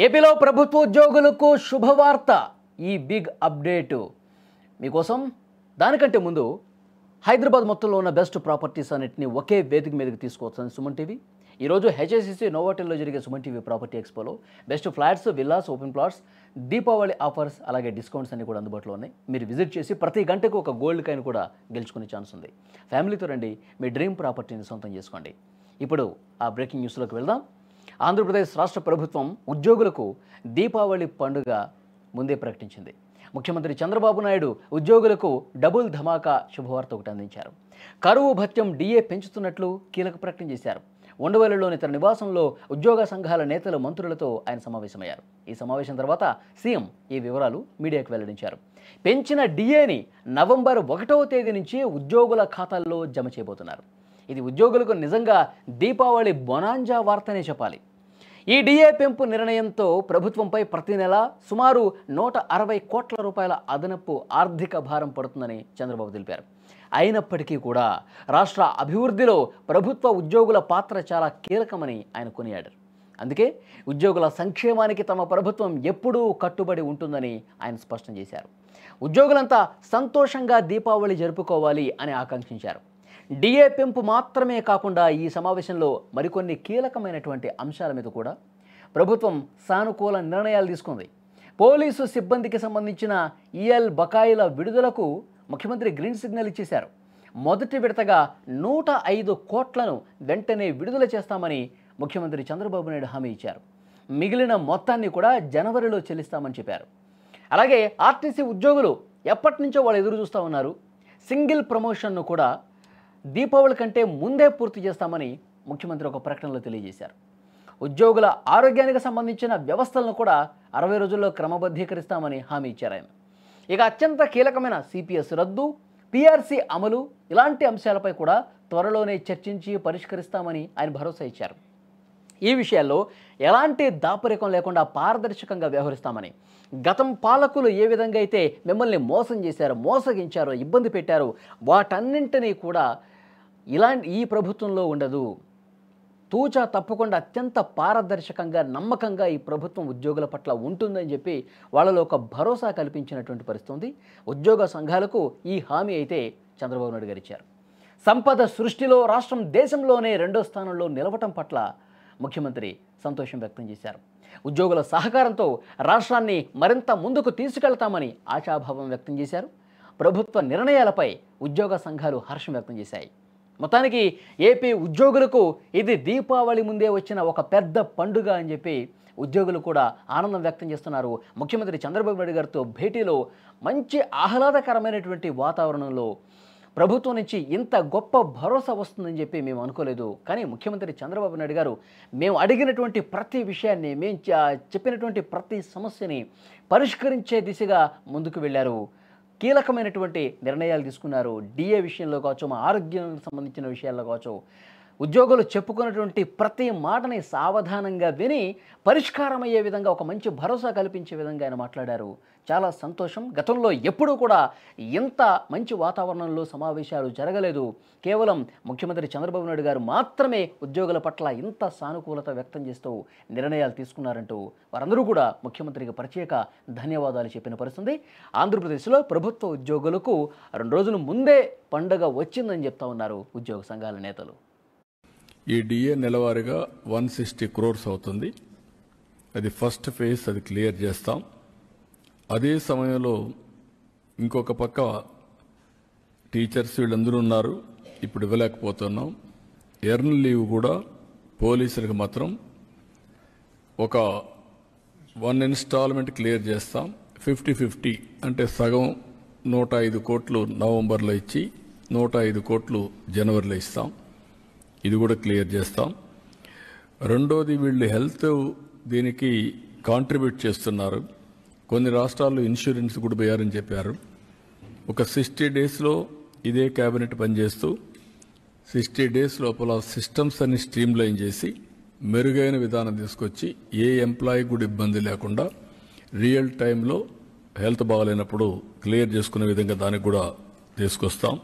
ఏపీలో ప్రభుత్వ ఉద్యోగులకు శుభవార్త ఈ బిగ్ అప్డేట్ మీకోసం. దానికంటే ముందు హైదరాబాద్ మొత్తంలో ఉన్న బెస్ట్ ప్రాపర్టీస్ అన్నిటిని ఒకే వేదిక మీదకి తీసుకొస్తుంది సుమన్ టీవీ. ఈరోజు హెచ్ఎస్సిసి నోవాటెల్లో జరిగే సుమన్ టీవీ ప్రాపర్టీ ఎక్స్పోలో best flats, villas, open plots, Deepavali offers, అలాగే డిస్కౌంట్స్ అన్ని కూడా అందుబాటులో ఉన్నాయి. మీరు విజిట్ చేసి ప్రతి గంటకు ఒక గోల్డ్ కాయిన్ కూడా గెలుచుకునే ఛాన్స్ ఉంది. ఫ్యామిలీతో రండి, మీ డ్రీమ్ ప్రాపర్టీని సొంతం చేసుకోండి. ఇప్పుడు ఆ బ్రేకింగ్ న్యూస్లోకి వెళ్దాం. ఆంధ్రప్రదేశ్ రాష్ట్ర ప్రభుత్వం ఉద్యోగులకు దీపావళి పండుగ ముందే ప్రకటించింది. ముఖ్యమంత్రి చంద్రబాబు నాయుడు ఉద్యోగులకు డబుల్ ధమాకా శుభవార్త ఒకటి అందించారు. కరువు భత్యం డిఏ పెంచుతున్నట్లు కీలక ప్రకటన చేశారు. ఉండవల్లిలోని తన నివాసంలో ఉద్యోగ సంఘాల నేతలు, మంత్రులతో ఆయన సమావేశమయ్యారు. ఈ సమావేశం తర్వాత సీఎం ఈ వివరాలు మీడియాకు వెల్లడించారు. పెంచిన డిఏని నవంబర్ 1వ తేదీ నుంచి ఉద్యోగుల ఖాతాల్లో జమ చేయబోతున్నారు. ఇది ఉద్యోగులకు నిజంగా దీపావళి బొనాంజా వార్తనే చెప్పాలి. ఈ డిఏ పెంపు నిర్ణయంతో ప్రభుత్వంపై ప్రతి నెల సుమారు 160 కోట్ల రూపాయల అదనపు ఆర్థిక భారం పడుతుందని చంద్రబాబు తెలిపారు. అయినప్పటికీ కూడా రాష్ట్ర అభివృద్ధిలో ప్రభుత్వ ఉద్యోగుల పాత్ర చాలా కీలకమని ఆయన కొనియాడారు. అందుకే ఉద్యోగుల సంక్షేమానికి తమ ప్రభుత్వం ఎప్పుడూ కట్టుబడి ఉంటుందని ఆయన స్పష్టం చేశారు. ఉద్యోగులంతా సంతోషంగా దీపావళి జరుపుకోవాలి అని ఆకాంక్షించారు. డిఏ పెంపు మాత్రమే కాకుండా ఈ సమావేశంలో మరికొన్ని కీలకమైనటువంటి అంశాల మీద కూడా ప్రభుత్వం సానుకూల నిర్ణయాలు తీసుకుంది. పోలీసు సిబ్బందికి సంబంధించిన ఈఎల్ బకాయిల విడుదలకు ముఖ్యమంత్రి గ్రీన్ సిగ్నల్ ఇచ్చేశారు. మొదటి విడతగా 105 కోట్లను వెంటనే విడుదల చేస్తామని ముఖ్యమంత్రి చంద్రబాబు నాయుడు హామీ ఇచ్చారు. మిగిలిన మొత్తాన్ని కూడా జనవరిలో చెల్లిస్తామని చెప్పారు. అలాగే ఆర్టీసీ ఉద్యోగులు ఎప్పటి నుంచో వాళ్ళు ఎదురు చూస్తూ ఉన్నారు. సింగిల్ ప్రమోషన్ను కూడా దీపావళి కంటే ముందే పూర్తి చేస్తామని ముఖ్యమంత్రి ఒక ప్రకటనలో తెలియజేశారు. ఉద్యోగుల ఆరోగ్యానికి సంబంధించిన వ్యవస్థలను కూడా 60 రోజుల్లో క్రమబద్ధీకరిస్తామని హామీ ఇచ్చారు ఆయన. ఇక అత్యంత కీలకమైన సిపిఎస్ రద్దు, పిఆర్సీ అమలు ఇలాంటి అంశాలపై కూడా త్వరలోనే చర్చించి పరిష్కరిస్తామని ఆయన భరోసా ఇచ్చారు. ఈ విషయాల్లో ఎలాంటి దాపరికం లేకుండా పారదర్శకంగా వ్యవహరిస్తామని, గతం పాలకులు ఏ విధంగా అయితే మిమ్మల్ని మోసం చేశారో, మోసగించారో, ఇబ్బంది పెట్టారో వాటన్నింటినీ కూడా ఈ ప్రభుత్వంలో ఉండదు. తూచా తప్పకుండా అత్యంత పారదర్శకంగా, నమ్మకంగా ఈ ప్రభుత్వం ఉద్యోగుల పట్ల ఉంటుందని చెప్పి వాళ్ళలో ఒక భరోసా కల్పించినటువంటి పరిస్థితి ఉంది. ఉద్యోగ సంఘాలకు ఈ హామీ అయితే చంద్రబాబు నాయుడు గారు ఇచ్చారు. సంపద సృష్టిలో రాష్ట్రం దేశంలోనే 2వ స్థానంలో నిలవటం పట్ల ముఖ్యమంత్రి సంతోషం వ్యక్తం చేశారు. ఉద్యోగుల సహకారంతో రాష్ట్రాన్ని మరింత ముందుకు తీసుకెళ్తామని ఆశాభావం వ్యక్తం చేశారు. ప్రభుత్వ నిర్ణయాలపై ఉద్యోగ సంఘాలు హర్షం వ్యక్తం చేశాయి. మొత్తానికి ఏపీ ఉద్యోగులకు ఇది దీపావళి ముందే వచ్చిన ఒక పెద్ద పండుగ అని చెప్పి ఉద్యోగులు కూడా ఆనందం వ్యక్తం చేస్తున్నారు. ముఖ్యమంత్రి చంద్రబాబు నాయుడు గారితో భేటీలో మంచి ఆహ్లాదకరమైనటువంటి వాతావరణంలో ప్రభుత్వం నుంచి ఇంత గొప్ప భరోసా వస్తుందని చెప్పి మేము అనుకోలేదు. కానీ ముఖ్యమంత్రి చంద్రబాబు నాయుడు గారు మేము అడిగినటువంటి ప్రతి విషయాన్ని, మేము చెప్పినటువంటి ప్రతి సమస్యని పరిష్కరించే దిశగా ముందుకు వెళ్ళారు. కీలకమైనటువంటి నిర్ణయాలు తీసుకున్నారు. డిఏ విషయంలో కావచ్చు, మా ఆరోగ్యానికి సంబంధించిన విషయాల్లో కావచ్చు, ఉద్యోగులు చెప్పుకున్నటువంటి ప్రతి మాటని సావధానంగా విని పరిష్కారం అయ్యే విధంగా ఒక మంచి భరోసా కల్పించే విధంగా ఆయన మాట్లాడారు. చాలా సంతోషం. గతంలో ఎప్పుడూ కూడా ఇంత మంచి వాతావరణంలో సమావేశాలు జరగలేదు. కేవలం ముఖ్యమంత్రి చంద్రబాబు నాయుడు గారు మాత్రమే ఉద్యోగుల పట్ల ఇంత సానుకూలత వ్యక్తం చేస్తూ నిర్ణయాలు తీసుకున్నారంటూ వారందరూ కూడా ముఖ్యమంత్రికి ప్రత్యేక ధన్యవాదాలు చెప్పిన పరిస్థితి. ఆంధ్రప్రదేశ్లో ప్రభుత్వ ఉద్యోగులకు 2 రోజుల ముందే పండుగ వచ్చిందని చెప్తా ఉన్నారు ఉద్యోగ సంఘాల నేతలు. ఈ డిఏ నెలవారీగా 160 crores అవుతుంది. అది ఫస్ట్ ఫేజ్, అది క్లియర్ చేస్తాం. అదే సమయంలో ఇంకొక పక్క టీచర్స్ వీళ్ళందరూ ఉన్నారు, ఇప్పుడు ఇవ్వలేకపోతున్నాం. ఎర్న్ లీవ్ కూడా పోలీసులకు మాత్రం ఒక 1 ఇన్స్టాల్మెంట్ క్లియర్ చేస్తాం. 50-50 అంటే సగం 105 కోట్లు నవంబర్లో ఇచ్చి 105 కోట్లు జనవరిలో ఇస్తాం. ఇది కూడా క్లియర్ చేస్తాం. రెండోది, వీళ్ళు హెల్త్ దీనికి కాంట్రిబ్యూట్ చేస్తున్నారు. కొన్ని రాష్ట్రాల్లో ఇన్సూరెన్స్ కూడా వేయారని చెప్పారు. ఒక 60 డేస్లో ఇదే క్యాబినెట్ పనిచేస్తూ 60 డేస్ లోపల సిస్టమ్స్ అన్ని స్ట్రీమ్లైన్ చేసి మెరుగైన విధానం తీసుకొచ్చి ఏ ఎంప్లాయీ కూడా ఇబ్బంది లేకుండా రియల్ టైంలో హెల్త్ బాగాలేనప్పుడు క్లియర్ చేసుకునే విధంగా దానికి కూడా తీసుకొస్తాం.